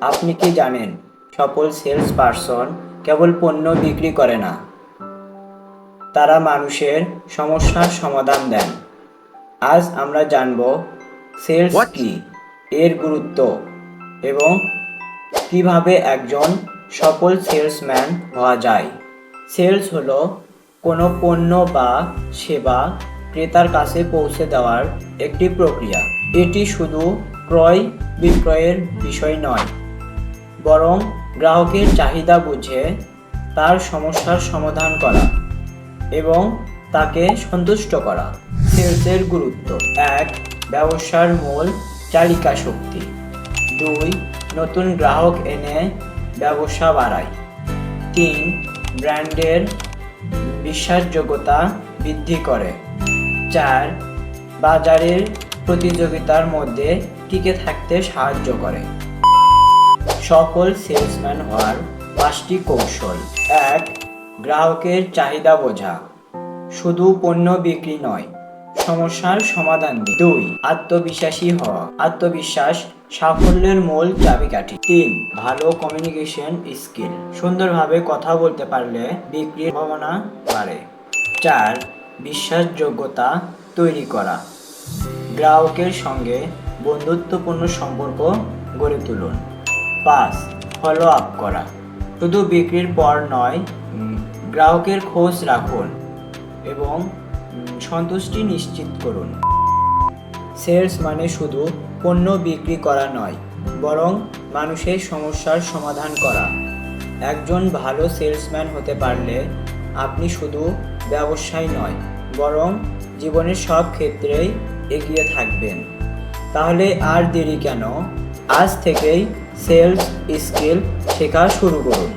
আপনি কি জানেন, সফল সেলস পারসন কেবল পণ্য বিক্রি করে না, তারা মানুষের সমস্যার সমাধান দেন। আজ আমরা জানব সেলস What? কি, এর গুরুত্ব এবং কিভাবে একজন সফল সেলসম্যান হওয়া যায়। সেলস হলো কোনো পণ্য বা সেবা ক্রেতার কাছে পৌঁছে দেওয়ার একটি প্রক্রিয়া। এটি শুধু ক্রয় বিক্রয়ের বিষয় নয়, বরং গ্রাহকের চাহিদা বুঝে তার সমস্যার সমাধান করা এবং তাকে সন্তুষ্ট করা। সেলসের গুরুত্ব: 1. ব্যবসার মূল চালিকা শক্তি। 2. নতুন গ্রাহক এনে ব্যবসা বাড়ায়। 3. ব্র্যান্ডের বিশ্বাসযোগ্যতা বৃদ্ধি করে। 4. বাজারের প্রতিযোগিতার মধ্যে টিকে থাকতে সাহায্য করে। সফল সেলসম্যান হওয়ার 5টি কৌশল। 1. গ্রাহকের চাহিদা বোঝা, শুধু পণ্য বিক্রি নয়, সমস্যার সমাধান দিন। 2. আত্মবিশ্বাসী হওয়া, আত্মবিশ্বাস সাফল্যের মূল চাবিকাঠি। 3. ভালো কমিউনিকেশন স্কিল, সুন্দরভাবে কথা বলতে পারলে বিক্রির সম্ভাবনা বাড়ে। 4. বিশ্বাসযোগ্যতা তৈরি করা, গ্রাহকের সঙ্গে বন্ধুত্বপূর্ণ সম্পর্ক গড়ে তুলুন। 5. ফলো আপ করা, শুধু বিক্রির পর নয়, গ্রাহকের খোঁজ রাখুন এবং সন্তুষ্টি নিশ্চিত করুন। সেলস মানে শুধু পণ্য বিক্রি করা নয়, বরং মানুষের সমস্যার সমাধান করা। একজন ভালো সেলসম্যান হতে পারলে আপনি শুধু ব্যবসায় নয়, বরং জীবনের সব ক্ষেত্রেই এগিয়ে থাকবেন। তাহলে আর দেরি কেন? আজ থেকেই সেলস স্কিল শেখা শুরু করুন।